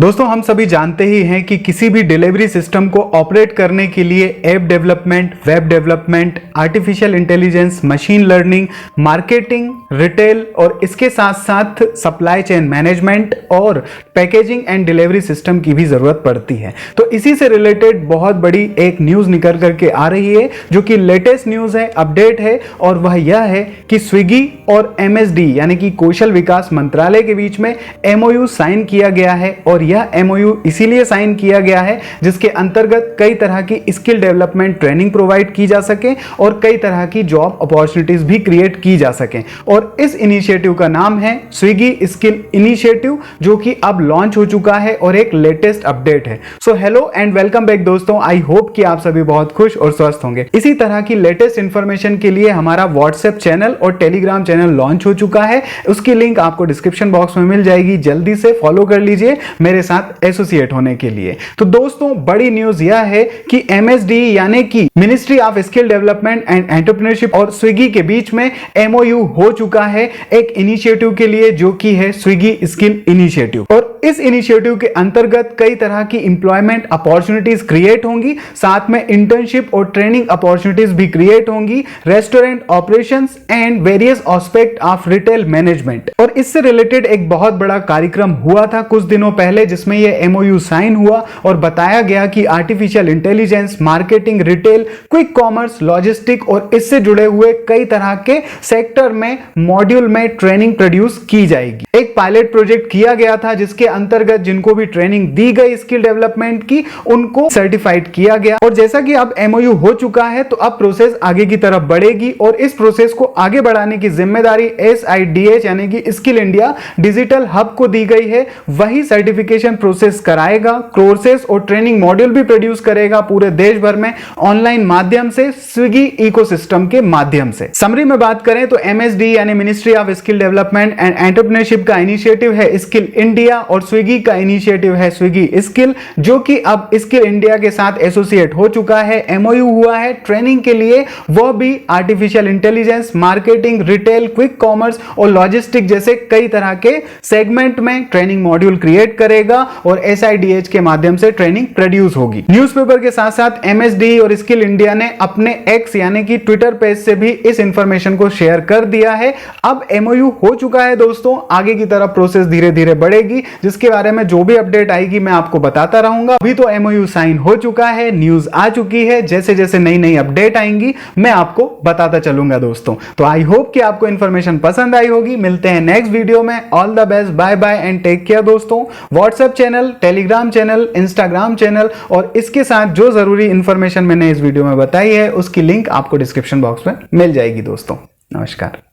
दोस्तों हम सभी जानते ही हैं कि किसी भी डिलीवरी सिस्टम को ऑपरेट करने के लिए app development, web development, artificial intelligence, machine learning, marketing, retail और इसके साथ साथ सप्लाई चेन मैनेजमेंट और पैकेजिंग एंड डिलीवरी सिस्टम की भी जरूरत पड़ती है। तो इसी से रिलेटेड बहुत बड़ी एक न्यूज निकल करके आ रही है जो कि लेटेस्ट न्यूज है, अपडेट है, और वह यह है कि स्विगी और MSD यानी कि कौशल विकास मंत्रालय के बीच में MOU साइन किया गया है। और यह MOU इसीलिए साइन किया गया है जिसके अंतर्गत कई तरह की स्किल डेवलपमेंट ट्रेनिंग प्रोवाइड की जा सके और कई तरह की जॉब अपॉर्चुनिटीज भी क्रिएट की जा सके। और इस इनिशिएटिव का नाम है स्विगी स्किल इनिशिएटिव, जो कि अब लॉन्च हो चुका है और एक लेटेस्ट अपडेट है। So hello and welcome back दोस्तों, आई होप कि आप सभी बहुत खुश और स्वस्थ होंगे। इसी तरह की लेटेस्ट इंफॉर्मेशन के लिए हमारा व्हाट्सएप चैनल और टेलीग्राम चैनल लॉन्च हो चुका है। उसकी लिंक आपको डिस्क्रिप्शन बॉक्स में मिल जाएगी, जल्दी से फॉलो कर लीजिए मेरे साथ एसोसिएट होने के लिए। तो दोस्तों बड़ी न्यूज यह है कि MSD यानी कि ministry of skill development and entrepreneurship और स्विगी के बीच में MOU हो चुका है एक इनिशिएटिव के लिए, जो कि है स्विगी स्किल इनिशिएटिव। और इस इनिशिएटिव के अंतर्गत कई तरह की एम्प्लॉयमेंट अपॉर्चुनिटीज क्रिएट होंगी, साथ में इंटर्नशिप और ट्रेनिंग अपॉर्चुनिटीज भी क्रिएट होंगी, restaurant operations and various aspect of retail management. और इससे रिलेटेड एक बहुत बड़ा कार्यक्रम हुआ था कुछ दिनों पहले, जिसमें यह MOU साइन हुआ और बताया गया कि artificial intelligence, marketing, retail, quick commerce, logistic और इससे जुड़े हुए कई तरह के सेक्टर में मॉड्यूल में ट्रेनिंग प्रोड्यूस की जाएगी। एक पायलट प्रोजेक्ट किया गया था जिसके अंतर्गत जिनको भी ट्रेनिंग दी गई स्किल डेवलपमेंट की, उनको सर्टिफाइड किया गया। और जैसा कि अब MOU हो चुका है तो अब प्रोसेस आगे की तरफ बढ़ेगी और इस प्रोसेस को आगे बढ़ाने की जिम्मेदारी SIDH यानी कि स्किल इंडिया डिजिटल हब को दी गई है। वही सर्टिफिकेशन प्रोसेस कराएगा, कोर्सेस और ट्रेनिंग मॉड्यूल भी प्रोड्यूस करेगा पूरे देश भर में ऑनलाइन माध्यम से, स्विगी इकोसिस्टम के माध्यम से। समरी में बात करें तो MSD यानी ministry of skill development and entrepreneurship का इनिशिएटिव है स्किल इंडिया और स्विगी का इनिशिएटिव है स्विगी स्किल, जो कि अब स्किल इंडिया के साथ एसोसिएट हो चुका है। MOU हुआ है ट्रेनिंग के लिए, वह भी artificial intelligence, marketing, retail, quick commerce और लॉजिस्टिक जैसे कई तरह के सेगमेंट में ट्रेनिंग मॉड्यूल क्रिएट करेगा और SIDH के माध्यम से ट्रेनिंग प्रोड्यूस होगी। न्यूज़पेपर के साथ साथ MSD और स्किल इंडिया ने अपने X यानी कि ट्विटर पेज से भी इस इंफॉर्मेशन को शेयर कर दिया है। अब MOU हो चुका है दोस्तों, आगे की तरफ प्रोसेस धीरे धीरे बढ़ेगी, जिसके बारे में जो भी अपडेट आएगी मैं आपको बताता रहूंगा। अभी तो MOU साइन हो चुका है, न्यूज आ चुकी है, जैसे जैसे नई नई अपडेट आएंगी मैं आपको बताता चलूंगा दोस्तों। तो आई होप कि आपको इंफॉर्मेशन पसंद आई होगी। मिलते हैं नेक्स्ट वीडियो में। All the best, bye bye and take care दोस्तों। WhatsApp channel, Telegram channel, Instagram channel और इसके साथ जो जरूरी इंफॉर्मेशन मैंने इस वीडियो में बताई है उसकी लिंक आपको डिस्क्रिप्शन बॉक्स में मिल जाएगी दोस्तों। नमस्कार।